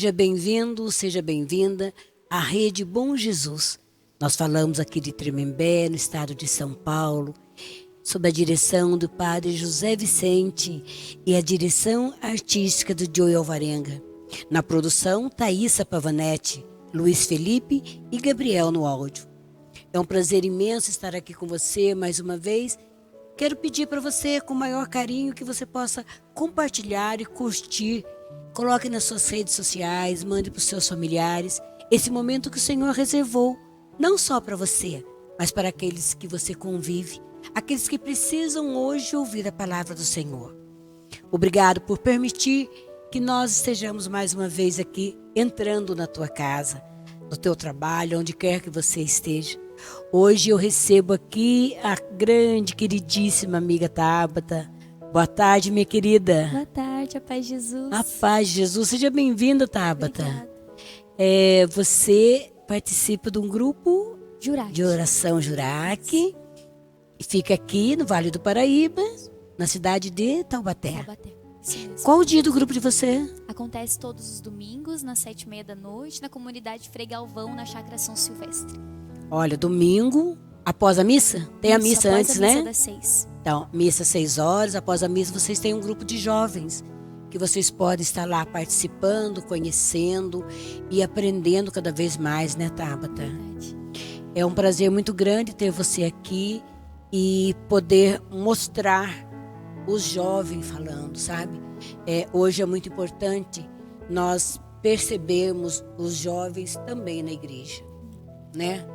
Seja bem-vindo, seja bem-vinda à Rede Bom Jesus. Nós falamos aqui de Tremembé, no estado de São Paulo, sob a direção do Padre José Vicente e a direção artística do Joey Alvarenga. Na produção, Thaísa Pavanetti, Luiz Felipe e Gabriel no áudio. É um prazer imenso estar aqui com você mais uma vez. Quero pedir para você, com o maior carinho, que você possa compartilhar e curtir. Coloque nas suas redes sociais, mande para os seus familiares esse momento que o Senhor reservou, não só para você, mas para aqueles que você convive, aqueles que precisam hoje ouvir a palavra do Senhor. Obrigado por permitir que nós estejamos mais uma vez aqui, entrando na tua casa, no teu trabalho, onde quer que você esteja. Hoje eu recebo aqui a grande, queridíssima amiga Tabata. Boa tarde, minha querida. Boa tarde, a paz de Jesus. A paz de Jesus. Seja bem-vinda, Tabata. Obrigada. Você participa de um grupo Juraque. de oração Juraque. E fica aqui no Vale do Paraíba, na cidade de Taubaté. Taubaté. Sim, mesmo. Qual o dia do grupo de você? Acontece todos os domingos, nas 7h30 da noite, na comunidade Frei Galvão, na Chácara São Silvestre. Olha, domingo, após a missa? Tem a Isso, missa após antes, a missa né? das 6. Então, missa 6 horas, após a missa vocês têm um grupo de jovens que vocês podem estar lá participando, conhecendo e aprendendo cada vez mais, né, Tabata? Verdade. É um prazer muito grande ter você aqui e poder mostrar os jovens falando, sabe? Hoje é muito importante nós percebermos os jovens também na igreja, né?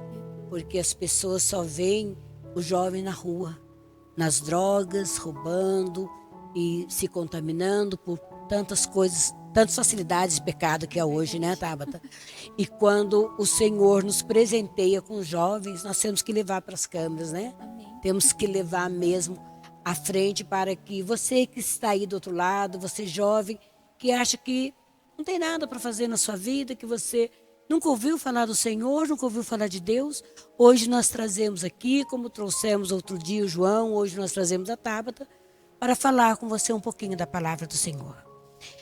Porque as pessoas só veem o jovem na rua, nas drogas, roubando e se contaminando por tantas coisas, tantas facilidades de pecado que é hoje, né, Tabata? E quando o Senhor nos presenteia com os jovens, nós temos que levar para as câmeras, né? Amém. Temos que levar mesmo à frente para que você que está aí do outro lado, você jovem, que acha que não tem nada para fazer na sua vida, que você nunca ouviu falar do Senhor, nunca ouviu falar de Deus. Hoje nós trazemos aqui, como trouxemos outro dia o João, hoje nós trazemos a Tabata, para falar com você um pouquinho da palavra do Senhor.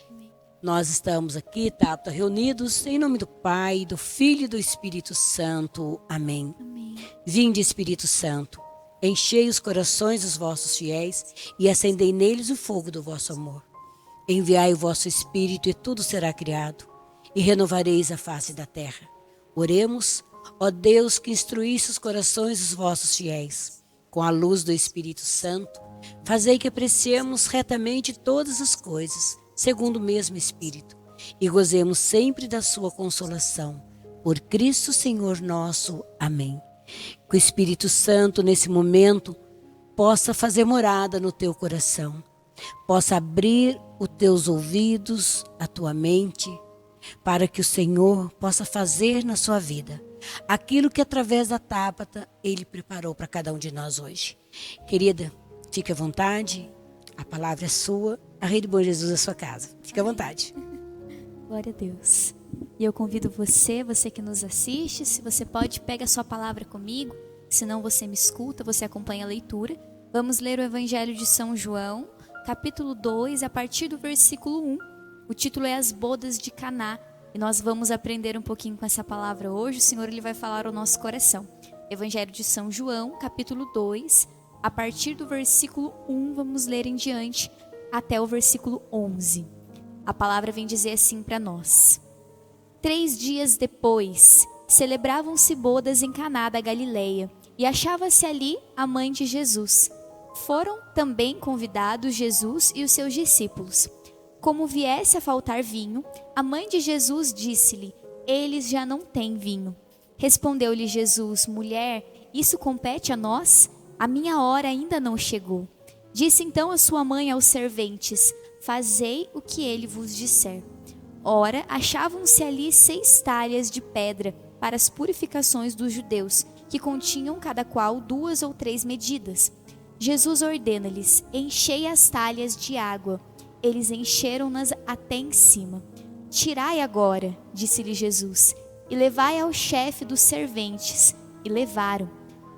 Amém. Nós estamos aqui, Tabata, reunidos em nome do Pai, do Filho e do Espírito Santo. Amém. Amém. Vinde, Espírito Santo, enchei os corações dos vossos fiéis e acendei neles o fogo do vosso amor. Enviai o vosso Espírito e tudo será criado, e renovareis a face da terra. Oremos, ó Deus, que instruísse os corações dos vossos fiéis. Com a luz do Espírito Santo, fazei que apreciemos retamente todas as coisas, segundo o mesmo Espírito, e gozemos sempre da sua consolação. Por Cristo Senhor nosso. Amém. Que o Espírito Santo, nesse momento, possa fazer morada no teu coração, possa abrir os teus ouvidos, a tua mente, para que o Senhor possa fazer na sua vida aquilo que através da Tabata Ele preparou para cada um de nós hoje. Querida, fique à vontade, a palavra é sua, a Rede Bom Jesus é a sua casa. Fique à vontade. Glória a Deus. E eu convido você que nos assiste, se você pode, pega a sua palavra comigo, se não você me escuta, você acompanha a leitura. Vamos ler o Evangelho de São João, capítulo 2, a partir do versículo 1. O título é As Bodas de Caná, e nós vamos aprender um pouquinho com essa palavra hoje. O Senhor ele vai falar ao nosso coração. Evangelho de São João, capítulo 2, a partir do versículo 1, vamos ler em diante até o versículo 11. A palavra vem dizer assim para nós. 3 dias depois, celebravam-se bodas em Caná da Galileia, e achava-se ali a mãe de Jesus. Foram também convidados Jesus e os seus discípulos. Como viesse a faltar vinho, a mãe de Jesus disse-lhe: eles já não têm vinho. Respondeu-lhe Jesus: mulher, isso compete a nós? A minha hora ainda não chegou. Disse então a sua mãe aos serventes: fazei o que ele vos disser. Ora, achavam-se ali 6 talhas de pedra para as purificações dos judeus, que continham cada qual 2 ou 3 medidas. Jesus ordena-lhes: enchei as talhas de água. Eles encheram-nas até em cima. Tirai agora, disse-lhe Jesus, e levai ao chefe dos serventes. E levaram.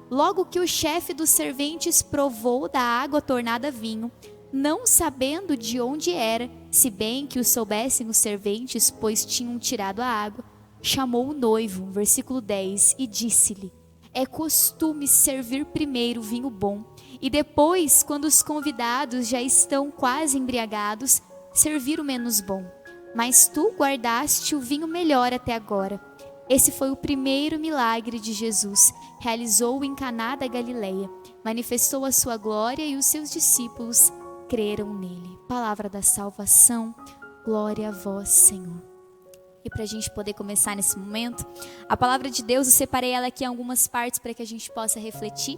Logo que o chefe dos serventes provou da água tornada vinho, não sabendo de onde era, Se bem que o soubessem os serventes, pois tinham tirado a água, chamou o noivo, versículo 10, e disse-lhe: é costume servir primeiro o vinho bom, e depois, quando os convidados já estão quase embriagados, servir o menos bom. Mas tu guardaste o vinho melhor até agora. Esse foi o primeiro milagre de Jesus. Realizou-o em Caná da Galileia. Manifestou a sua glória e os seus discípulos creram nele. Palavra da salvação. Glória a vós, Senhor. E para a gente poder começar nesse momento, a palavra de Deus, eu separei ela aqui em algumas partes para que a gente possa refletir.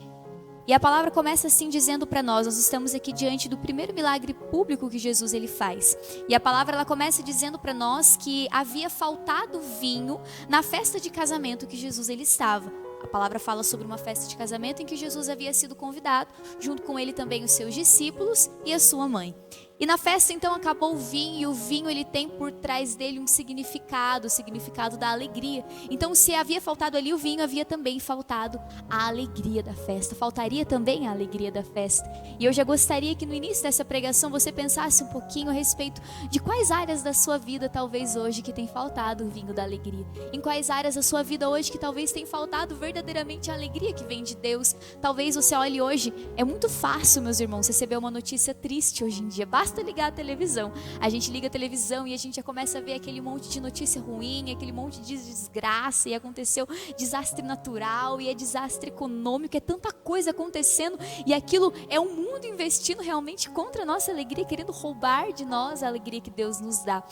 E a palavra começa assim dizendo para nós estamos aqui diante do primeiro milagre público que Jesus ele faz. E a palavra ela começa dizendo para nós que havia faltado vinho na festa de casamento que Jesus ele estava. A palavra fala sobre uma festa de casamento em que Jesus havia sido convidado, junto com ele também os seus discípulos e a sua mãe. E na festa então acabou o vinho, e o vinho ele tem por trás dele um significado, o significado da alegria. Então se havia faltado ali o vinho, havia também faltado a alegria da festa, faltaria também a alegria da festa. E eu já gostaria que no início dessa pregação você pensasse um pouquinho a respeito de quais áreas da sua vida talvez hoje que tem faltado o vinho da alegria. Em quais áreas da sua vida hoje que talvez tem faltado verdadeiramente a alegria que vem de Deus. Talvez você olhe hoje, é muito fácil, meus irmãos, receber uma notícia triste hoje em dia. Basta ligar a televisão. A gente liga a televisão e a gente já começa a ver aquele monte de notícia ruim, aquele monte de desgraça, e aconteceu desastre natural, e é desastre econômico, é tanta coisa acontecendo, e aquilo é um mundo investindo realmente contra a nossa alegria, querendo roubar de nós a alegria que Deus nos dá.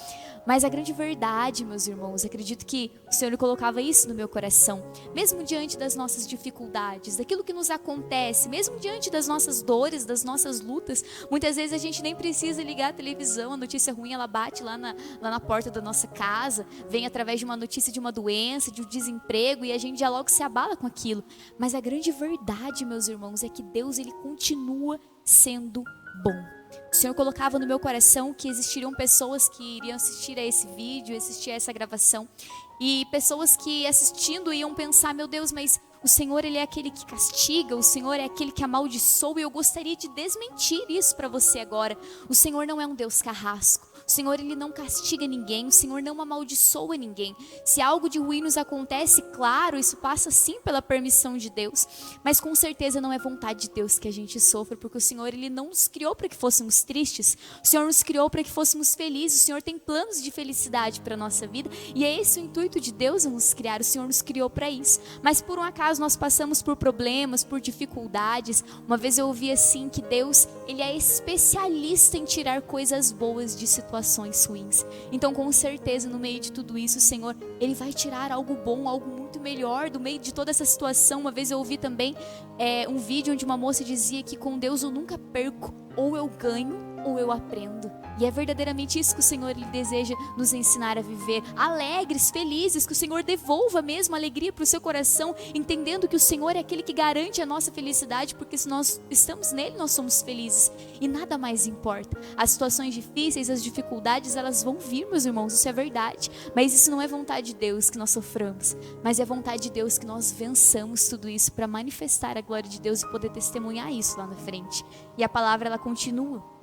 Mas a grande verdade, meus irmãos, acredito que o Senhor colocava isso no meu coração, mesmo diante das nossas dificuldades, daquilo que nos acontece, mesmo diante das nossas dores, das nossas lutas, muitas vezes a gente nem precisa ligar a televisão, a notícia ruim ela bate lá na porta da nossa casa, vem através de uma notícia de uma doença, de um desemprego, e a gente já logo se abala com aquilo. Mas a grande verdade, meus irmãos, é que Deus ele continua sendo bom. O Senhor colocava no meu coração que existiriam pessoas que iriam assistir a esse vídeo, assistir a essa gravação, e pessoas que assistindo iam pensar: meu Deus, mas o Senhor ele é aquele que castiga, o Senhor é aquele que amaldiçoa, e eu gostaria de desmentir isso para você agora. O Senhor não é um Deus carrasco. O Senhor ele não castiga ninguém, o Senhor não amaldiçoa ninguém. Se algo de ruim nos acontece, claro, isso passa sim pela permissão de Deus, mas com certeza não é vontade de Deus que a gente sofra, porque o Senhor ele não nos criou para que fôssemos tristes, o Senhor nos criou para que fôssemos felizes. O Senhor tem planos de felicidade para a nossa vida, e é esse o intuito de Deus em nos criar. O Senhor nos criou para isso, mas por um acaso nós passamos por problemas, por dificuldades. Uma vez eu ouvi assim que Deus ele é especialista em tirar coisas boas de situações ruins. Então com certeza no meio de tudo isso o Senhor ele vai tirar algo bom, algo muito melhor do meio de toda essa situação. Uma vez eu ouvi também um vídeo onde uma moça dizia que com Deus eu nunca perco, ou eu ganho ou eu aprendo. E é verdadeiramente isso que o Senhor ele deseja nos ensinar a viver, alegres, felizes, que o Senhor devolva mesmo alegria para o seu coração, entendendo que o Senhor é aquele que garante a nossa felicidade, porque se nós estamos nele, nós somos felizes, e nada mais importa. As situações difíceis, as dificuldades, elas vão vir, meus irmãos, isso é verdade, mas isso não é vontade de Deus que nós soframos, mas é vontade de Deus que nós vençamos tudo isso para manifestar a glória de Deus e poder testemunhar isso lá na frente. E a palavra ela continua.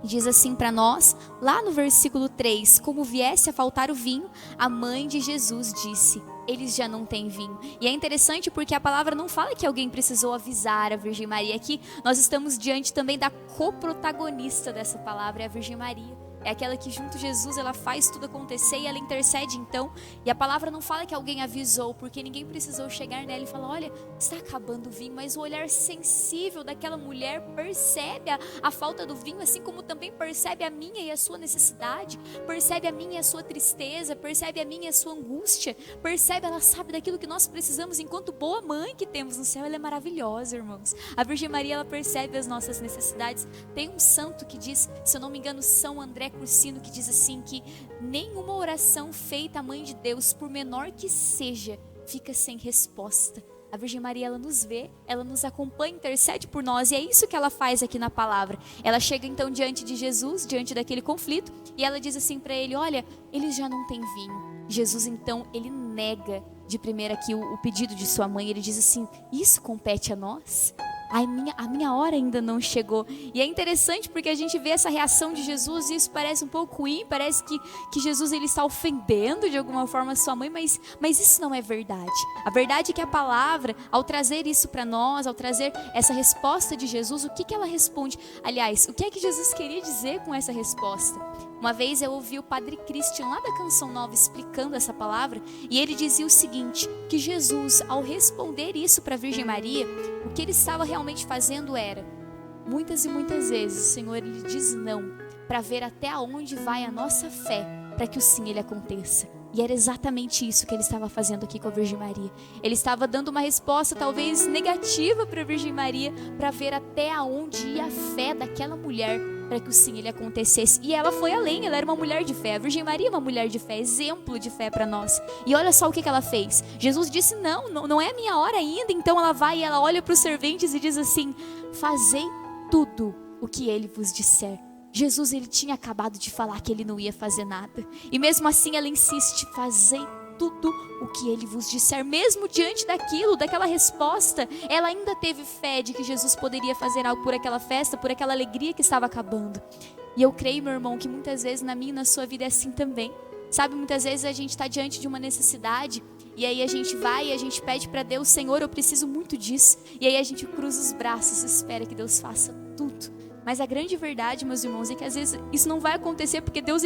Diz assim para nós, lá no versículo 3, como viesse a faltar o vinho, a mãe de Jesus disse: eles já não têm vinho. E é interessante porque a palavra não fala que alguém precisou avisar a Virgem Maria. Aqui nós estamos diante também da coprotagonista dessa palavra, é a Virgem Maria. É aquela que junto a Jesus ela faz tudo acontecer e ela intercede então. E a palavra não fala que alguém avisou, porque ninguém precisou chegar nela e falar: olha, está acabando o vinho. Mas o olhar sensível daquela mulher percebe a falta do vinho, assim como também percebe a minha e a sua necessidade, percebe a minha e a sua tristeza, percebe a minha e a sua angústia, percebe, ela sabe daquilo que nós precisamos. Enquanto boa mãe que temos no céu, ela é maravilhosa, irmãos. A Virgem Maria, ela percebe as nossas necessidades. Tem um santo que diz, se eu não me engano, São André Cursino, que diz assim que nenhuma oração feita à Mãe de Deus, por menor que seja, fica sem resposta. A Virgem Maria, ela nos vê, ela nos acompanha, intercede por nós, e é isso que ela faz aqui na palavra. Ela chega então diante de Jesus, diante daquele conflito, e ela diz assim para ele: olha, eles já não têm vinho. Jesus então, ele nega de primeira aqui o pedido de sua mãe. Ele diz assim: isso compete a nós? a minha hora ainda não chegou. E é interessante porque a gente vê essa reação de Jesus e isso parece um pouco ruim, parece que Jesus ele está ofendendo de alguma forma a sua mãe, mas isso não é verdade. A verdade é que a palavra, ao trazer isso para nós, ao trazer essa resposta de Jesus, o que ela responde? Aliás, o que é que Jesus queria dizer com essa resposta? Uma vez eu ouvi o Padre Christian lá da Canção Nova explicando essa palavra e ele dizia o seguinte, que Jesus, ao responder isso para a Virgem Maria, o que ele estava realmente fazendo era, muitas e muitas vezes o Senhor ele diz não, para ver até onde vai a nossa fé, para que o sim ele aconteça. E era exatamente isso que ele estava fazendo aqui com a Virgem Maria. Ele estava dando uma resposta talvez negativa para a Virgem Maria, para ver até onde ia a fé daquela mulher, para que o sim ele acontecesse. E ela foi além, ela era uma mulher de fé. A Virgem Maria é uma mulher de fé, exemplo de fé para nós. E olha só o que ela fez. Jesus disse, não é a minha hora ainda. Então ela vai e ela olha para os serventes e diz assim, fazei tudo o que ele vos disser. Jesus ele tinha acabado de falar que ele não ia fazer nada. E mesmo assim ela insiste, fazei tudo o que ele vos disser. Mesmo diante daquela resposta, ela ainda teve fé de que Jesus poderia fazer algo por aquela festa, por aquela alegria que estava acabando. E eu creio, meu irmão, que muitas vezes na minha e na sua vida é assim também. Sabe, muitas vezes a gente está diante de uma necessidade e aí a gente vai e a gente pede para Deus, Senhor, eu preciso muito disso. E aí a gente cruza os braços e espera que Deus faça tudo. Mas a grande verdade, meus irmãos, é que às vezes isso não vai acontecer porque Deus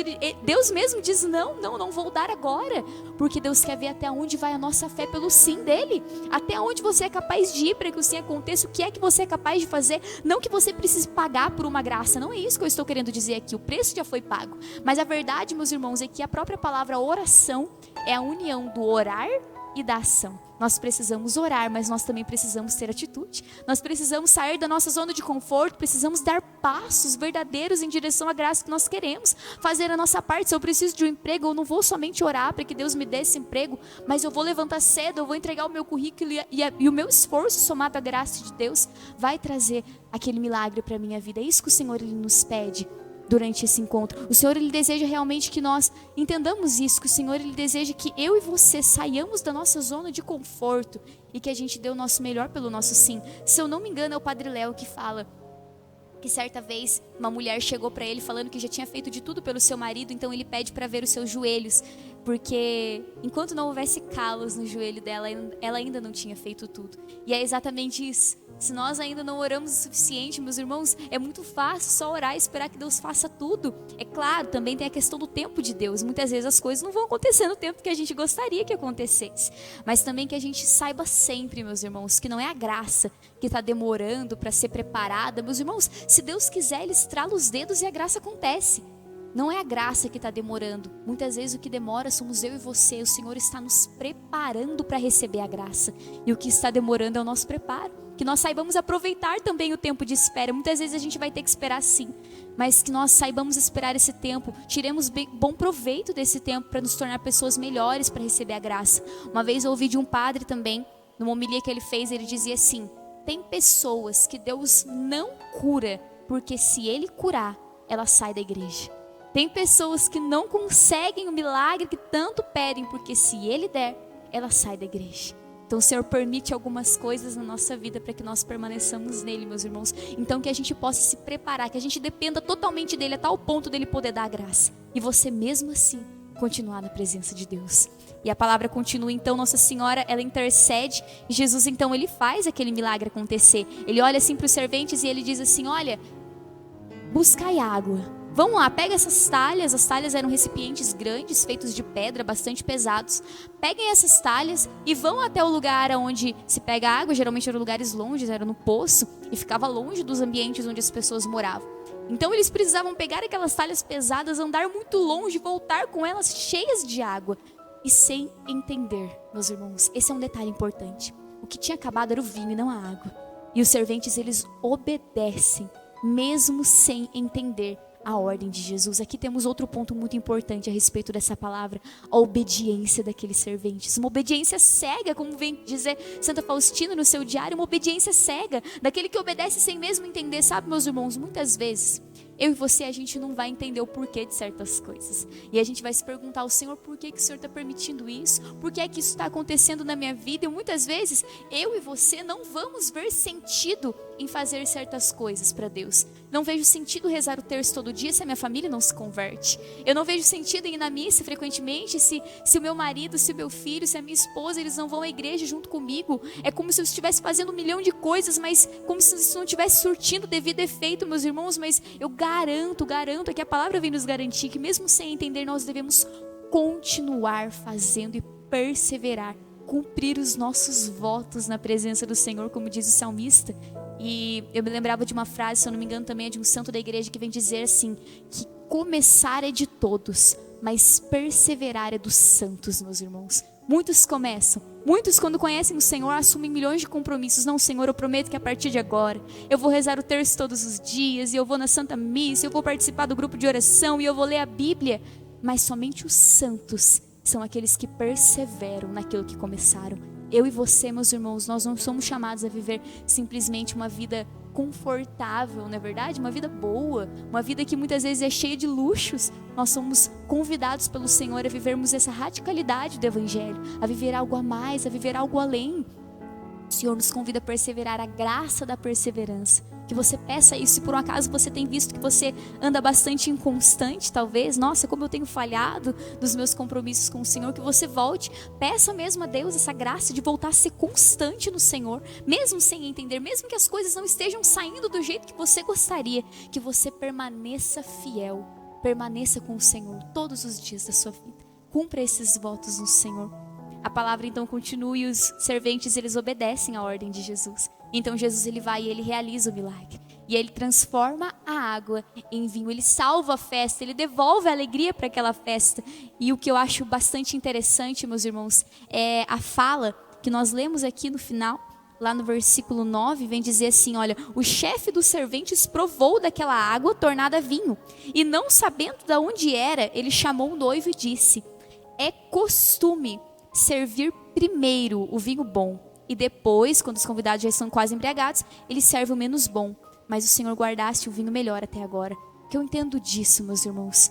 mesmo diz não vou dar agora. Porque Deus quer ver até onde vai a nossa fé pelo sim dele. Até onde você é capaz de ir para que o sim aconteça. O que é que você é capaz de fazer. Não que você precise pagar por uma graça. Não é isso que eu estou querendo dizer aqui. O preço já foi pago. Mas a verdade, meus irmãos, é que a própria palavra oração é a união do orar e da ação. Nós precisamos orar, mas nós também precisamos ter atitude. Nós precisamos sair da nossa zona de conforto, precisamos dar passos verdadeiros em direção à graça que nós queremos. Fazer a nossa parte. Se eu preciso de um emprego, eu não vou somente orar para que Deus me dê esse emprego, mas eu vou levantar cedo, eu vou entregar o meu currículo e o meu esforço somado à graça de Deus vai trazer aquele milagre para a minha vida. É isso que o Senhor ele nos pede durante esse encontro. O Senhor ele deseja realmente que nós entendamos isso, que o Senhor ele deseja que eu e você saiamos da nossa zona de conforto e que a gente dê o nosso melhor pelo nosso sim. Se eu não me engano é o Padre Léo que fala que certa vez uma mulher chegou para ele falando que já tinha feito de tudo pelo seu marido, então ele pede para ver os seus joelhos, porque enquanto não houvesse calos no joelho dela, ela ainda não tinha feito tudo. E é exatamente isso. Se nós ainda não oramos o suficiente, meus irmãos, é muito fácil só orar e esperar que Deus faça tudo. É claro, também tem a questão do tempo de Deus. Muitas vezes as coisas não vão acontecer no tempo que a gente gostaria que acontecesse. Mas também que a gente saiba sempre, meus irmãos, que não é a graça que está demorando para ser preparada. Meus irmãos, se Deus quiser, Ele estrala os dedos e a graça acontece. Não é a graça que está demorando. Muitas vezes o que demora somos eu e você. O Senhor está nos preparando para receber a graça. E o que está demorando é o nosso preparo. Que nós saibamos aproveitar também o tempo de espera. Muitas vezes a gente vai ter que esperar sim. Mas que nós saibamos esperar esse tempo. Tiremos bom proveito desse tempo para nos tornar pessoas melhores para receber a graça. Uma vez eu ouvi de um padre também, numa homilia que ele fez, ele dizia assim: tem pessoas que Deus não cura, porque se Ele curar, ela sai da igreja. Tem pessoas que não conseguem o milagre que tanto pedem, porque se Ele der, ela sai da igreja. Então o Senhor permite algumas coisas na nossa vida para que nós permaneçamos nele, meus irmãos. Então que a gente possa se preparar, que a gente dependa totalmente dele, a tal ponto dele poder dar a graça. E você mesmo assim continuar na presença de Deus. E a palavra continua, então Nossa Senhora, ela intercede, e Jesus então ele faz aquele milagre acontecer. Ele olha assim para os serventes e ele diz assim: olha, buscai água. Vão lá, pega essas talhas. As talhas eram recipientes grandes, feitos de pedra, bastante pesados. Peguem essas talhas e vão até o lugar onde se pega água. Geralmente eram lugares longes, era no poço, e ficava longe dos ambientes onde as pessoas moravam. Então eles precisavam pegar aquelas talhas pesadas, andar muito longe, voltar com elas cheias de água. E sem entender, meus irmãos, esse é um detalhe importante. O que tinha acabado era o vinho e não a água. E os serventes, eles obedecem, mesmo sem entender a ordem de Jesus. Aqui temos outro ponto muito importante a respeito dessa palavra: a obediência daqueles serventes. Uma obediência cega, como vem dizer Santa Faustina no seu diário, uma obediência cega, daquele que obedece sem mesmo entender. Sabe, meus irmãos, muitas vezes eu e você, a gente não vai entender o porquê de certas coisas. E a gente vai se perguntar ao Senhor: por que o Senhor está permitindo isso? Por que é que isso está acontecendo na minha vida? E muitas vezes eu e você não vamos ver sentido em fazer certas coisas para Deus. Não vejo sentido rezar o terço todo dia se a minha família não se converte. Eu não vejo sentido em ir na missa frequentemente se o meu marido, se o meu filho, se a minha esposa, eles não vão à igreja junto comigo. É como se eu estivesse fazendo 1 milhão de coisas, mas como se isso não estivesse surtindo devido efeito, meus irmãos. Mas eu garanto que a palavra vem nos garantir que mesmo sem entender, nós devemos continuar fazendo e perseverar, cumprir os nossos votos na presença do Senhor, como diz o salmista. E eu me lembrava de uma frase, se eu não me engano também é de um santo da igreja, que vem dizer assim, que começar é de todos, mas perseverar é dos santos, meus irmãos. Muitos começam, muitos quando conhecem o Senhor assumem milhões de compromissos. Não, Senhor, eu prometo que a partir de agora eu vou rezar o terço todos os dias, e eu vou na Santa Missa, eu vou participar do grupo de oração, e eu vou ler a Bíblia. Mas somente os santos são aqueles que perseveram naquilo que começaram. Eu e você, meus irmãos, nós não somos chamados a viver simplesmente uma vida confortável, não é verdade? Uma vida boa, uma vida que muitas vezes é cheia de luxos. Nós somos convidados pelo Senhor a vivermos essa radicalidade do Evangelho, a viver algo a mais, a viver algo além. O Senhor nos convida a perseverar, a graça da perseverança. Que você peça isso. Se por um acaso você tem visto que você anda bastante inconstante, talvez, nossa, como eu tenho falhado dos meus compromissos com o Senhor, que você volte, peça mesmo a Deus essa graça de voltar a ser constante no Senhor, mesmo sem entender, mesmo que as coisas não estejam saindo do jeito que você gostaria, que você permaneça fiel, permaneça com o Senhor todos os dias da sua vida, cumpra esses votos no Senhor. A palavra então continua e os serventes eles obedecem à ordem de Jesus. Então Jesus ele vai e ele realiza o milagre. E ele transforma a água em vinho, ele salva a festa, ele devolve a alegria para aquela festa. E o que eu acho bastante interessante, meus irmãos, é a fala que nós lemos aqui no final, lá no versículo 9, vem dizer assim, olha, o chefe dos serventes provou daquela água tornada vinho, e não sabendo de onde era, ele chamou o noivo e disse, é costume servir primeiro o vinho bom, e depois, quando os convidados já estão quase embriagados, ele serve o menos bom, mas o Senhor guardaste o vinho melhor até agora. O que eu entendo disso, meus irmãos,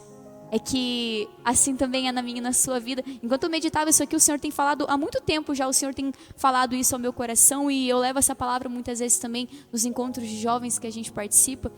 é que assim também é na minha e na sua vida. Enquanto eu meditava isso aqui, o Senhor tem falado há muito tempo já, o Senhor tem falado isso ao meu coração, e eu levo essa palavra muitas vezes também nos encontros de jovens que a gente participa.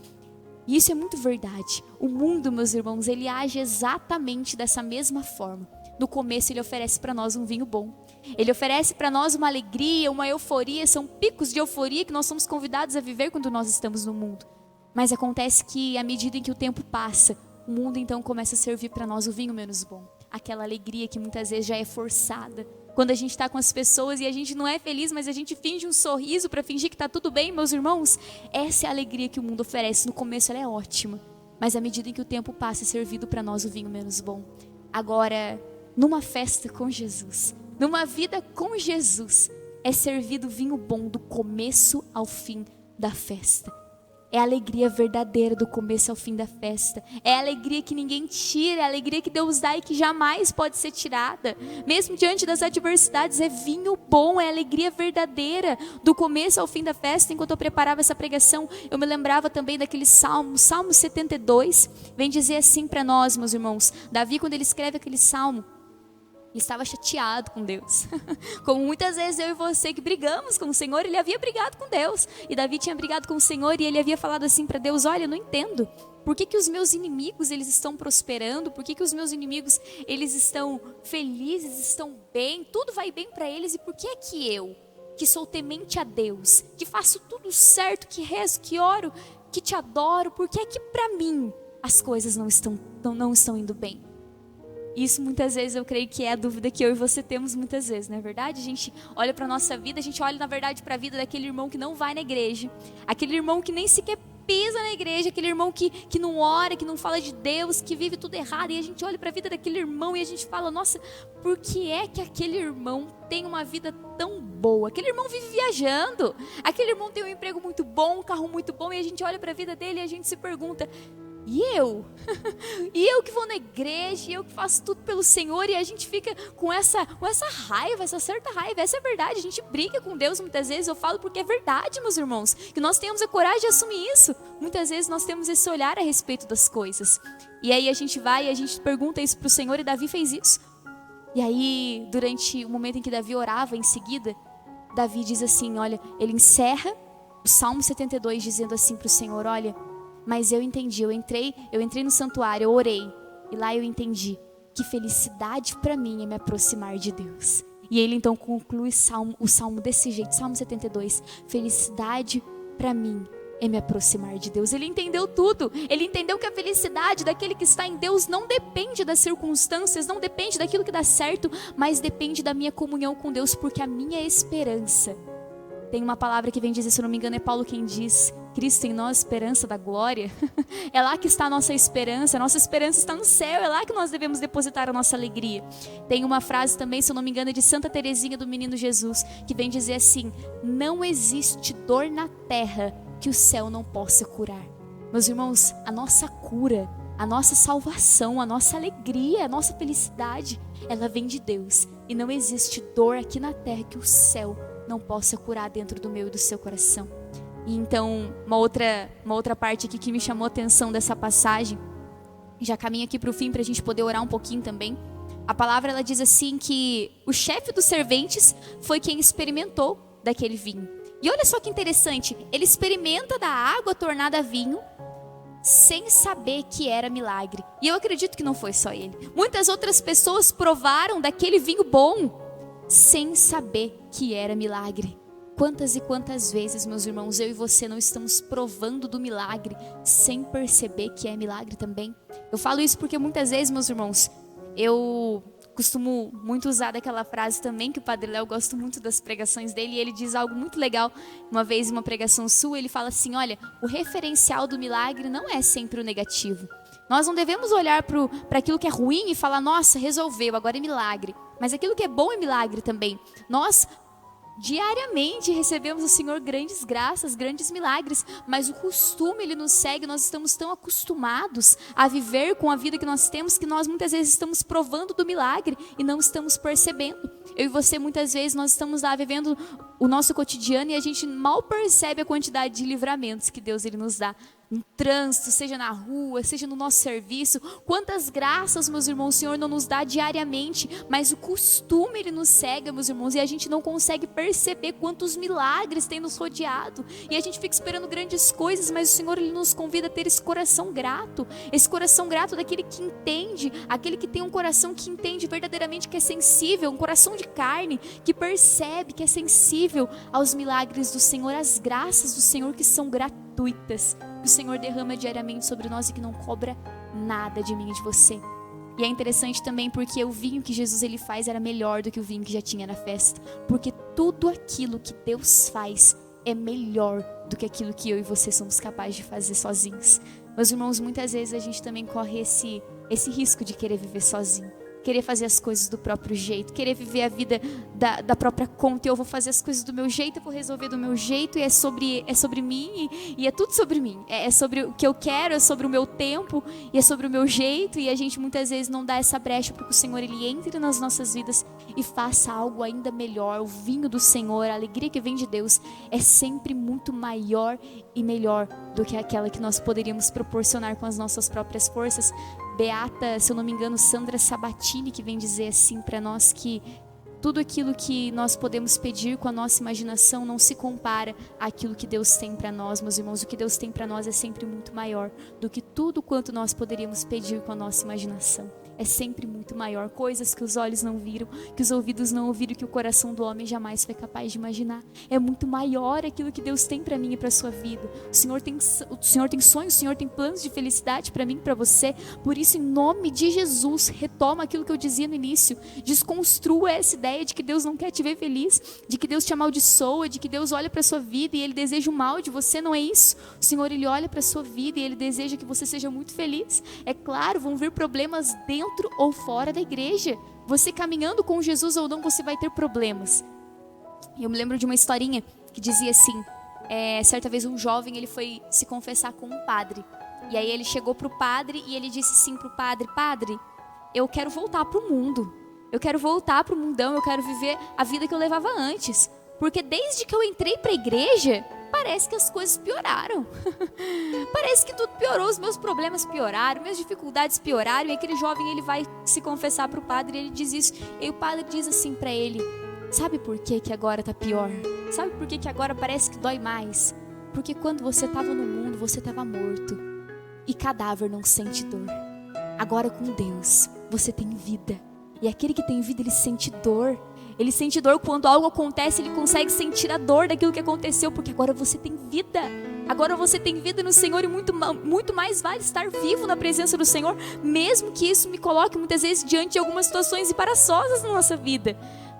E isso é muito verdade. O mundo, meus irmãos, ele age exatamente dessa mesma forma. No começo ele oferece para nós um vinho bom. Ele oferece para nós uma alegria, uma euforia. São picos de euforia que nós somos convidados a viver quando nós estamos no mundo. Mas acontece que à medida em que o tempo passa, o mundo então começa a servir para nós o vinho menos bom. Aquela alegria que muitas vezes já é forçada. Quando a gente está com as pessoas e a gente não é feliz, mas a gente finge um sorriso para fingir que está tudo bem, meus irmãos. Essa é a alegria que o mundo oferece. No começo ela é ótima, mas à medida em que o tempo passa, é servido para nós o vinho menos bom. Agora, numa festa com Jesus, numa vida com Jesus, é servido o vinho bom do começo ao fim da festa. É a alegria verdadeira do começo ao fim da festa. É a alegria que ninguém tira, é a alegria que Deus dá e que jamais pode ser tirada. Mesmo diante das adversidades, é vinho bom, é a alegria verdadeira do começo ao fim da festa. Enquanto eu preparava essa pregação, eu me lembrava também daquele salmo, Salmo 72, vem dizer assim para nós, meus irmãos. Davi, quando ele escreve aquele salmo, ele estava chateado com Deus. Como muitas vezes eu e você que brigamos com o Senhor, ele havia brigado com Deus. E Davi tinha brigado com o Senhor e ele havia falado assim para Deus, olha, eu não entendo. Por que os meus inimigos eles estão prosperando? Por que os meus inimigos eles estão felizes, estão bem? Tudo vai bem para eles. E por que é que eu, que sou temente a Deus, que faço tudo certo, que rezo, que oro, que te adoro, por que é que para mim as coisas não estão indo bem? Isso muitas vezes eu creio que é a dúvida que eu e você temos muitas vezes, não é verdade? A gente olha para a nossa vida, a gente olha na verdade para a vida daquele irmão que não vai na igreja, aquele irmão que nem sequer pisa na igreja, aquele irmão que não ora, que não fala de Deus, que vive tudo errado, e a gente olha para a vida daquele irmão e a gente fala, nossa, por que é que aquele irmão tem uma vida tão boa? Aquele irmão vive viajando, aquele irmão tem um emprego muito bom, um carro muito bom, e a gente olha para a vida dele e a gente se pergunta, e eu? E eu que vou na igreja, e eu que faço tudo pelo Senhor, e a gente fica com essa raiva, essa certa raiva. Essa é a verdade, a gente briga com Deus muitas vezes. Eu falo porque é verdade, meus irmãos, que nós temos a coragem de assumir isso. Muitas vezes nós temos esse olhar a respeito das coisas. E aí a gente vai e a gente pergunta isso para o Senhor, e Davi fez isso. E aí, durante o momento em que Davi orava, em seguida, Davi diz assim, olha, ele encerra o Salmo 72 dizendo assim para o Senhor: olha, mas eu entendi, eu entrei no santuário, eu orei, e lá eu entendi que felicidade para mim é me aproximar de Deus. E ele então conclui o Salmo desse jeito, Salmo 72, felicidade para mim é me aproximar de Deus. Ele entendeu tudo, ele entendeu que a felicidade daquele que está em Deus não depende das circunstâncias, não depende daquilo que dá certo, mas depende da minha comunhão com Deus, porque a minha esperança, tem uma palavra que vem dizer, se eu não me engano é Paulo quem diz, Cristo em nós, esperança da glória. É lá que está a nossa esperança está no céu, é lá que nós devemos depositar a nossa alegria. Tem uma frase também, se eu não me engano, é de Santa Teresinha do Menino Jesus, que vem dizer assim: não existe dor na terra que o céu não possa curar. Meus irmãos, a nossa cura, a nossa salvação, a nossa alegria, a nossa felicidade, ela vem de Deus. E não existe dor aqui na terra que o céu não possa curar dentro do meu e do seu coração. E então, uma outra parte aqui que me chamou a atenção dessa passagem, já caminho aqui para o fim para a gente poder orar um pouquinho também. A palavra ela diz assim que o chefe dos serventes foi quem experimentou daquele vinho. E olha só que interessante, ele experimenta da água tornada vinho sem saber que era milagre. E eu acredito que não foi só ele. Muitas outras pessoas provaram daquele vinho bom sem saber que era milagre. Quantas e quantas vezes, meus irmãos, eu e você não estamos provando do milagre sem perceber que é milagre também? Eu falo isso porque muitas vezes, meus irmãos, eu costumo muito usar daquela frase também que o Padre Léo, gosto muito das pregações dele, e ele diz algo muito legal. Uma vez em uma pregação sua, ele fala assim: olha, o referencial do milagre não é sempre o negativo. Nós não devemos olhar para aquilo que é ruim e falar: nossa, resolveu, agora é milagre. Mas aquilo que é bom é milagre também. Nós diariamente recebemos do Senhor grandes graças, grandes milagres, mas o costume ele nos segue. Nós estamos tão acostumados a viver com a vida que nós temos que nós muitas vezes estamos provando do milagre e não estamos percebendo. Eu e você muitas vezes nós estamos lá vivendo o nosso cotidiano e a gente mal percebe a quantidade de livramentos que Deus ele nos dá. No trânsito, seja na rua, seja no nosso serviço. Quantas graças, meus irmãos, o Senhor não nos dá diariamente, mas o costume ele nos cega, meus irmãos, e a gente não consegue perceber quantos milagres tem nos rodeado. E a gente fica esperando grandes coisas, mas o Senhor ele nos convida a ter esse coração grato daquele que entende, aquele que tem um coração que entende verdadeiramente, que é sensível, um coração de carne, que percebe, que é sensível aos milagres do Senhor, às graças do Senhor que são gratuitas, que o Senhor derrama diariamente sobre nós e que não cobra nada de mim e de você. E é interessante também porque o vinho que Jesus ele faz era melhor do que o vinho que já tinha na festa, porque tudo aquilo que Deus faz é melhor do que aquilo que eu e você somos capazes de fazer sozinhos. Meus irmãos, muitas vezes a gente também corre esse risco de querer viver sozinho, querer fazer as coisas do próprio jeito, querer viver a vida da própria conta. Eu vou fazer as coisas do meu jeito, eu vou resolver do meu jeito, e é sobre mim, e é tudo sobre mim. É sobre o que eu quero, é sobre o meu tempo, e é sobre o meu jeito. E a gente muitas vezes não dá essa brecha para que o Senhor ele entre nas nossas vidas e faça algo ainda melhor. O vinho do Senhor, a alegria que vem de Deus é sempre muito maior e melhor do que aquela que nós poderíamos proporcionar com as nossas próprias forças. Beata, se eu não me engano, Sandra Sabatini, que vem dizer assim para nós que tudo aquilo que nós podemos pedir com a nossa imaginação não se compara àquilo que Deus tem para nós, meus irmãos. O que Deus tem para nós é sempre muito maior do que tudo quanto nós poderíamos pedir com a nossa imaginação. É sempre muito maior, coisas que os olhos não viram, que os ouvidos não ouviram, que o coração do homem jamais foi capaz de imaginar. É muito maior aquilo que Deus tem para mim e para a sua vida. O Senhor tem sonhos, o Senhor tem planos de felicidade para mim e para você. Por isso, em nome de Jesus, retoma aquilo que eu dizia no início. Desconstrua essa ideia de que Deus não quer te ver feliz, de que Deus te amaldiçoa, de que Deus olha para a sua vida e Ele deseja o mal de você. Não é isso. O Senhor ele olha para a sua vida e Ele deseja que você seja muito feliz. É claro, vão vir problemas dentro ou fora da igreja. Você caminhando com Jesus ou não, você vai ter problemas. Eu me lembro de uma historinha que dizia assim, certa vez um jovem ele foi se confessar com um padre. E aí ele chegou para o padre e ele disse assim para o padre: Padre, eu quero voltar para o mundo. Eu quero voltar para o mundão, eu quero viver a vida que eu levava antes. Porque desde que eu entrei para a igreja, parece que as coisas pioraram. Parece que tudo piorou, os meus problemas pioraram, minhas dificuldades pioraram. E aquele jovem ele vai se confessar para o padre e ele diz isso. E o padre diz assim para ele: sabe por que agora está pior? Sabe por que agora parece que dói mais? Porque quando você estava no mundo, você estava morto. E cadáver não sente dor. Agora com Deus, você tem vida. E aquele que tem vida, ele sente dor. Ele sente dor quando algo acontece, ele consegue sentir a dor daquilo que aconteceu, porque agora você tem vida. Agora você tem vida no Senhor e muito mais vale estar vivo na presença do Senhor, mesmo que isso me coloque muitas vezes diante de algumas situações embaraçosas na nossa vida.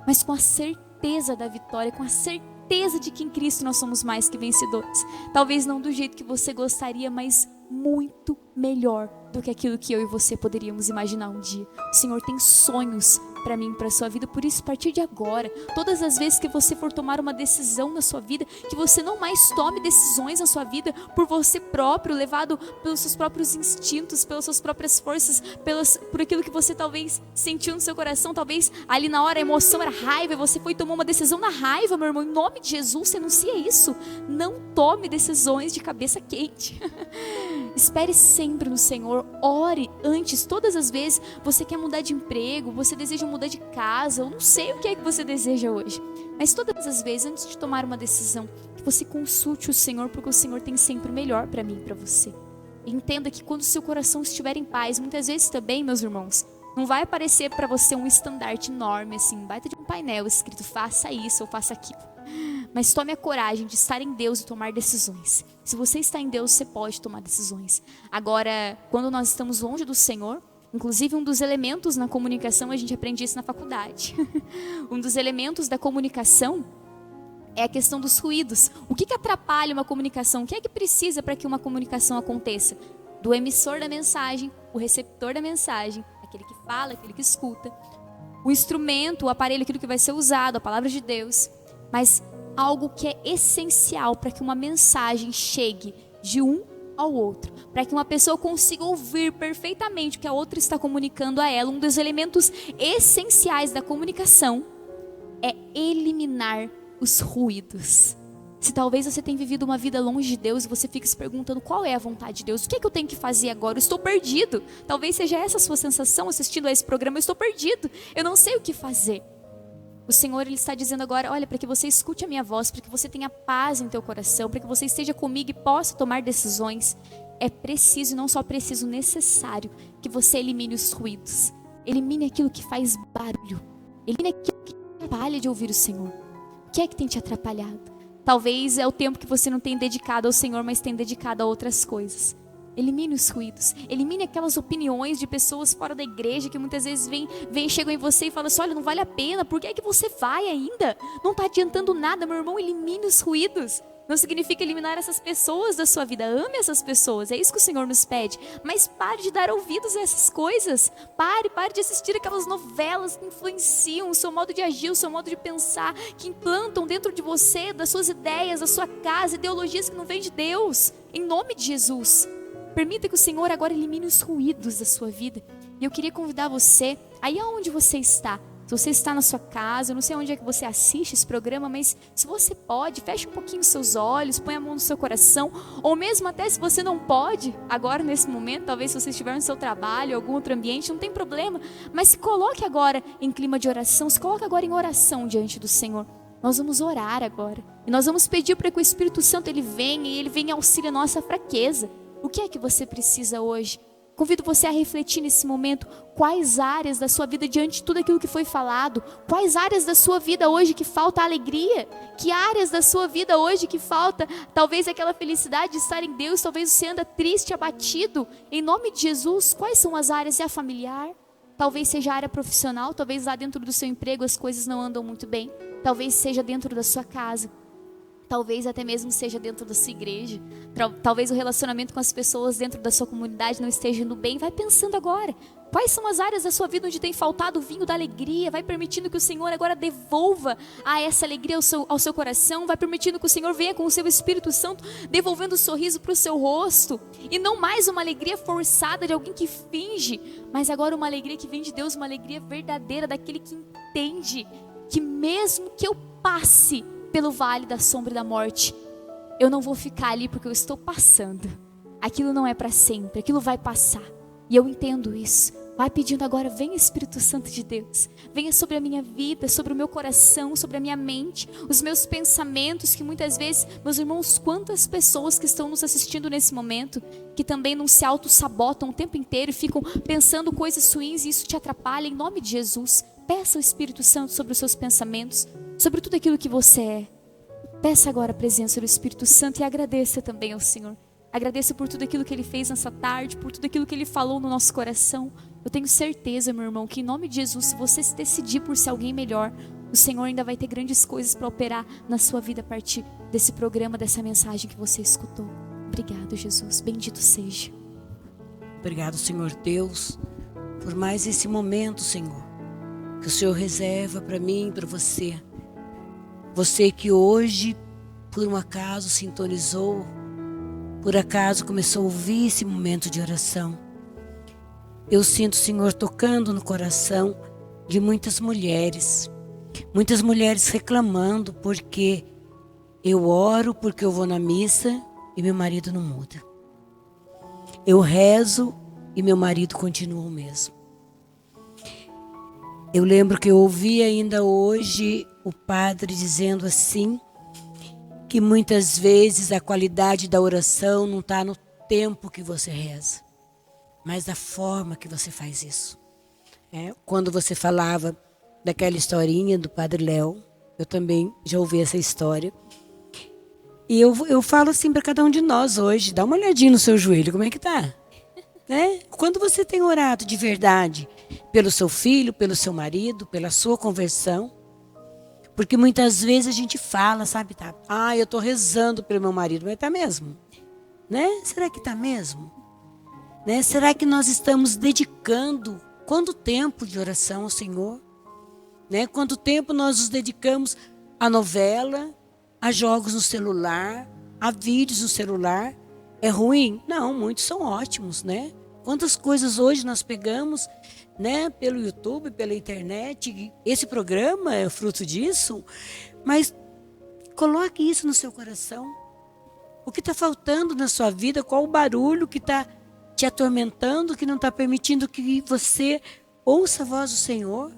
Mas com a certeza da vitória, com a certeza de que em Cristo nós somos mais que vencedores. Talvez não do jeito que você gostaria, mas muito melhor do que aquilo que eu e você poderíamos imaginar um dia. O Senhor tem sonhos para mim, para a sua vida. Por isso, a partir de agora, todas as vezes que você for tomar uma decisão na sua vida, que você não mais tome decisões na sua vida por você próprio, levado pelos seus próprios instintos, pelas suas próprias forças, por aquilo que você talvez sentiu no seu coração. Talvez ali na hora a emoção era raiva e você foi tomar uma decisão na raiva, meu irmão. Em nome de Jesus, você anuncia isso. Não tome decisões de cabeça quente. Espere sempre no Senhor. Ore antes. Todas as vezes você quer mudar de emprego, você deseja mudar de casa, eu não sei o que é que você deseja hoje, mas todas as vezes, antes de tomar uma decisão, que você consulte o Senhor, porque o Senhor tem sempre o melhor para mim e para você. E entenda que quando o seu coração estiver em paz, muitas vezes também, meus irmãos, não vai aparecer para você um estandarte enorme, assim, um baita de um painel escrito faça isso ou faça aquilo. Mas tome a coragem de estar em Deus e tomar decisões. Se você está em Deus, você pode tomar decisões. Agora, quando nós estamos longe do Senhor, inclusive um dos elementos na comunicação, a gente aprende isso na faculdade. Um dos elementos da comunicação é a questão dos ruídos. O que atrapalha uma comunicação? O que é que precisa para que uma comunicação aconteça? Do emissor da mensagem, o receptor da mensagem, aquele que fala, aquele que escuta, o instrumento, o aparelho, aquilo que vai ser usado, a palavra de Deus. Mas algo que é essencial para que uma mensagem chegue de um ao outro, para que uma pessoa consiga ouvir perfeitamente o que a outra está comunicando a ela. Um dos elementos essenciais da comunicação é eliminar os ruídos. Se talvez você tenha vivido uma vida longe de Deus e você fica se perguntando qual é a vontade de Deus, o que é que eu tenho que fazer agora? Eu estou perdido. Talvez seja essa a sua sensação assistindo a esse programa. Eu estou perdido, eu não sei o que fazer. O Senhor, Ele está dizendo agora, olha, para que você escute a minha voz, para que você tenha paz em teu coração, para que você esteja comigo e possa tomar decisões, é preciso, e não só preciso, necessário, que você elimine os ruídos. Elimine aquilo que faz barulho. Elimine aquilo que te atrapalha de ouvir o Senhor. O que é que tem te atrapalhado? Talvez é o tempo que você não tem dedicado ao Senhor, mas tem dedicado a outras coisas. Elimine os ruídos, elimine aquelas opiniões de pessoas fora da igreja que muitas vezes chegam em você e falam assim, olha, não vale a pena, por que é que você vai ainda? Não está adiantando nada, meu irmão, elimine os ruídos. Não significa eliminar essas pessoas da sua vida, ame essas pessoas, é isso que o Senhor nos pede, mas pare de dar ouvidos a essas coisas, pare de assistir aquelas novelas que influenciam o seu modo de agir, o seu modo de pensar, que implantam dentro de você, das suas ideias, da sua casa, ideologias que não vêm de Deus, em nome de Jesus. Permita que o Senhor agora elimine os ruídos da sua vida. E eu queria convidar você, aí aonde você está, se você está na sua casa, eu não sei onde é que você assiste esse programa, mas se você pode, feche um pouquinho os seus olhos, põe a mão no seu coração, ou mesmo até se você não pode, agora nesse momento, talvez se você estiver no seu trabalho, em algum outro ambiente, não tem problema, mas se coloque agora em clima de oração, se coloque agora em oração diante do Senhor. Nós vamos orar agora, e nós vamos pedir para que o Espírito Santo ele venha, e ele venha auxiliar a nossa fraqueza. O que é que você precisa hoje? Convido você a refletir nesse momento quais áreas da sua vida, diante de tudo aquilo que foi falado, quais áreas da sua vida hoje que falta alegria, que áreas da sua vida hoje que falta talvez aquela felicidade de estar em Deus, talvez você anda triste, abatido, em nome de Jesus, quais são as áreas? É a familiar? Talvez seja a área profissional, talvez lá dentro do seu emprego as coisas não andam muito bem, talvez seja dentro da sua casa. Talvez até mesmo seja dentro da sua igreja. Talvez o relacionamento com as pessoas dentro da sua comunidade não esteja indo bem. Vai pensando agora. Quais são as áreas da sua vida onde tem faltado o vinho da alegria? Vai permitindo que o Senhor agora devolva essa alegria ao seu coração. Vai permitindo que o Senhor venha com o seu Espírito Santo, devolvendo o sorriso para o seu rosto. E não mais uma alegria forçada de alguém que finge, mas agora uma alegria que vem de Deus, uma alegria verdadeira daquele que entende que mesmo que eu passe pelo vale da sombra da morte, eu não vou ficar ali porque eu estou passando. Aquilo não é para sempre, aquilo vai passar. E eu entendo isso. Vai pedindo agora, vem Espírito Santo de Deus. Venha sobre a minha vida, sobre o meu coração, sobre a minha mente, os meus pensamentos, que muitas vezes, meus irmãos, quantas pessoas que estão nos assistindo nesse momento, que também não se auto-sabotam o tempo inteiro e ficam pensando coisas ruins e isso te atrapalha. Em nome de Jesus, peça ao Espírito Santo sobre os seus pensamentos, sobre tudo aquilo que você é. Peça agora a presença do Espírito Santo e agradeça também ao Senhor. Agradeça por tudo aquilo que Ele fez nessa tarde, por tudo aquilo que Ele falou no nosso coração. Eu tenho certeza, meu irmão, que em nome de Jesus, se você se decidir por ser alguém melhor, o Senhor ainda vai ter grandes coisas para operar na sua vida a partir desse programa, dessa mensagem que você escutou. Obrigado, Jesus. Bendito seja. Obrigado, Senhor Deus, por mais esse momento, Senhor, que o Senhor reserva para mim e para você. Você que hoje, por um acaso, sintonizou, por acaso começou a ouvir esse momento de oração. Eu sinto o Senhor tocando no coração de muitas mulheres reclamando porque eu oro, porque eu vou na missa e meu marido não muda. Eu rezo e meu marido continua o mesmo. Eu lembro que eu ouvi ainda hoje o padre dizendo assim, que muitas vezes a qualidade da oração não está no tempo que você reza, mas da forma que você faz isso. Quando você falava daquela historinha do Padre Léo, eu também já ouvi essa história. E eu falo assim para cada um de nós hoje, dá uma olhadinha no seu joelho, como é que tá? Quando você tem orado de verdade pelo seu filho, pelo seu marido, pela sua conversão, porque muitas vezes a gente fala, sabe, tá? Eu estou rezando pelo meu marido, mas tá mesmo? Será que tá mesmo? Será que nós estamos dedicando quanto tempo de oração ao Senhor? Quanto tempo nós nos dedicamos a novela, a jogos no celular, a vídeos no celular? É ruim? Não, muitos são ótimos, Quantas coisas hoje nós pegamos, pelo YouTube, pela internet. Esse programa é fruto disso, mas coloque isso no seu coração. O que está faltando na sua vida? Qual o barulho que está te atormentando, que não está permitindo que você ouça a voz do Senhor?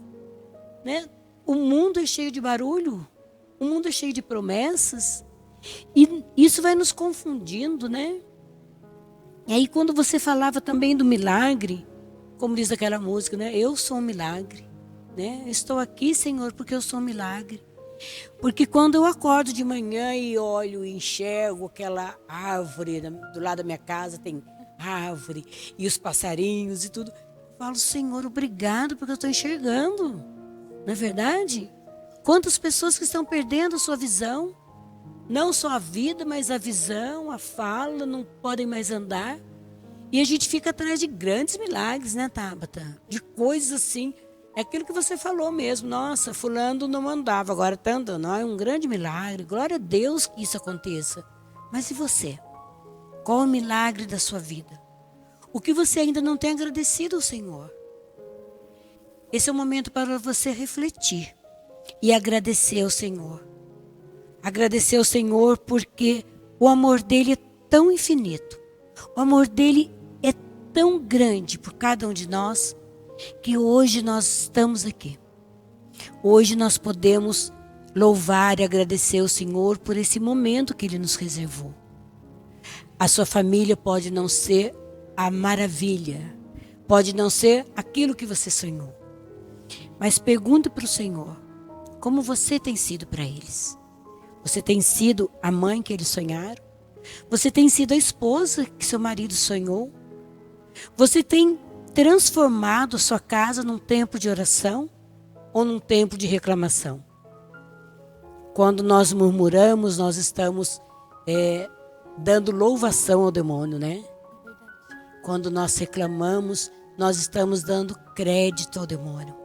O mundo é cheio de barulho, o mundo é cheio de promessas, e isso vai nos confundindo, E aí quando você falava também do milagre, como diz aquela música, eu sou um milagre, Estou aqui, Senhor, porque eu sou um milagre. Porque quando eu acordo de manhã e olho e enxergo aquela árvore, do lado da minha casa tem árvore e os passarinhos e tudo, eu falo, Senhor, obrigado porque eu estou enxergando. Não é verdade? Quantas pessoas que estão perdendo a sua visão, não só a vida, mas a visão, a fala, não podem mais andar. E a gente fica atrás de grandes milagres, Tabata? De coisas assim. É aquilo que você falou mesmo. Nossa, fulano não andava, agora está andando. É um grande milagre. Glória a Deus que isso aconteça. Mas e você? Qual é o milagre da sua vida? O que você ainda não tem agradecido ao Senhor? Esse é o momento para você refletir e agradecer ao Senhor. Agradecer ao Senhor porque o amor dele é tão infinito. O amor dele é tão grande por cada um de nós, que hoje nós estamos aqui. Hoje nós podemos louvar e agradecer ao Senhor por esse momento que Ele nos reservou. A sua família pode não ser a maravilha, pode não ser aquilo que você sonhou. Mas pergunte para o Senhor, como você tem sido para eles? Você tem sido a mãe que eles sonharam? Você tem sido a esposa que seu marido sonhou? Você tem transformado a sua casa num tempo de oração ou num tempo de reclamação? Quando nós murmuramos, nós estamos dando louvação ao demônio, Quando nós reclamamos, nós estamos dando crédito ao demônio.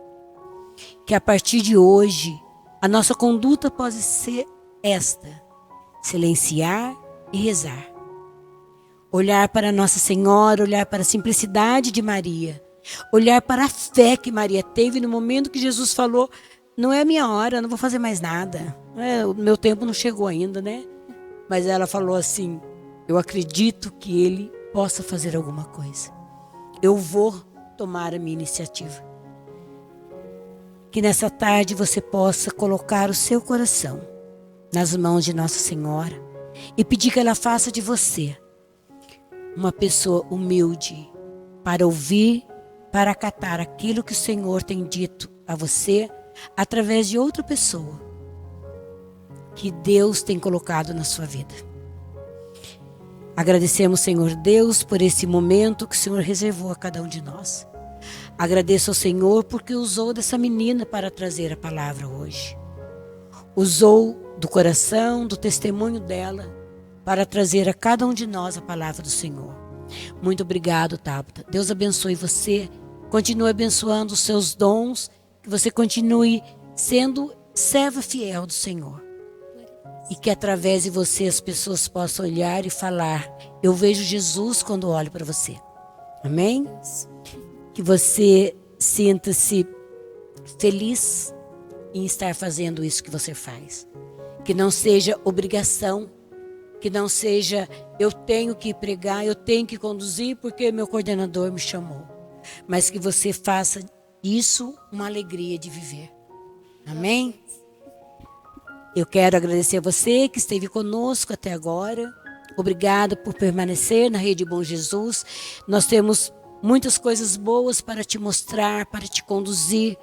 Que a partir de hoje, a nossa conduta pode ser esta: silenciar e rezar. Olhar para Nossa Senhora, olhar para a simplicidade de Maria, olhar para a fé que Maria teve no momento que Jesus falou, não é a minha hora, eu não vou fazer mais nada, o meu tempo não chegou ainda, Mas ela falou assim, eu acredito que Ele possa fazer alguma coisa. Eu vou tomar a minha iniciativa. Que nessa tarde você possa colocar o seu coração nas mãos de Nossa Senhora e pedir que ela faça de você uma pessoa humilde para ouvir, para acatar aquilo que o Senhor tem dito a você através de outra pessoa que Deus tem colocado na sua vida. Agradecemos, Senhor Deus, por esse momento que o Senhor reservou a cada um de nós. Agradeço ao Senhor porque usou dessa menina para trazer a palavra hoje. Usou do coração, do testemunho dela, para trazer a cada um de nós a palavra do Senhor. Muito obrigado, Tabata. Deus abençoe você. Continue abençoando os seus dons. Que você continue sendo serva fiel do Senhor. E que através de você as pessoas possam olhar e falar: eu vejo Jesus quando olho para você. Amém? Que você sinta-se feliz em estar fazendo isso que você faz. Que não seja obrigação, que não seja eu tenho que pregar, eu tenho que conduzir porque meu coordenador me chamou. Mas que você faça isso uma alegria de viver. Amém? Eu quero agradecer a você que esteve conosco até agora. Obrigada por permanecer na Rede Bom Jesus. Nós temos muitas coisas boas para te mostrar, para te conduzir.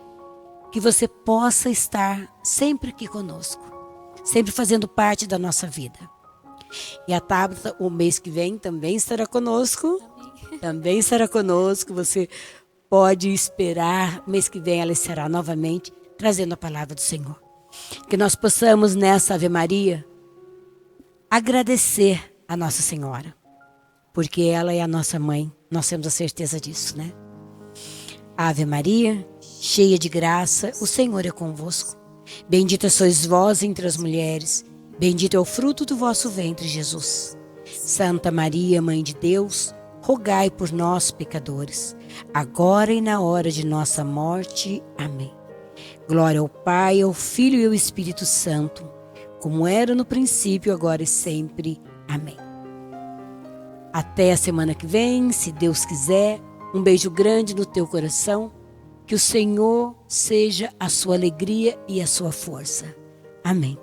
Que você possa estar sempre aqui conosco. Sempre fazendo parte da nossa vida. E a Tabata, o mês que vem, também estará conosco. Também estará conosco. Você pode esperar. O mês que vem ela estará novamente trazendo a palavra do Senhor. Que nós possamos nessa Ave Maria agradecer a Nossa Senhora. Porque ela é a nossa mãe. Nós temos a certeza disso, né? Ave Maria, cheia de graça, o Senhor é convosco. Bendita sois vós entre as mulheres. Bendito é o fruto do vosso ventre, Jesus. Santa Maria, Mãe de Deus, rogai por nós, pecadores, agora e na hora de nossa morte. Amém. Glória ao Pai, ao Filho e ao Espírito Santo, como era no princípio, agora e sempre. Amém. Até a semana que vem, se Deus quiser. Um beijo grande no teu coração. Que o Senhor seja a sua alegria e a sua força. Amém.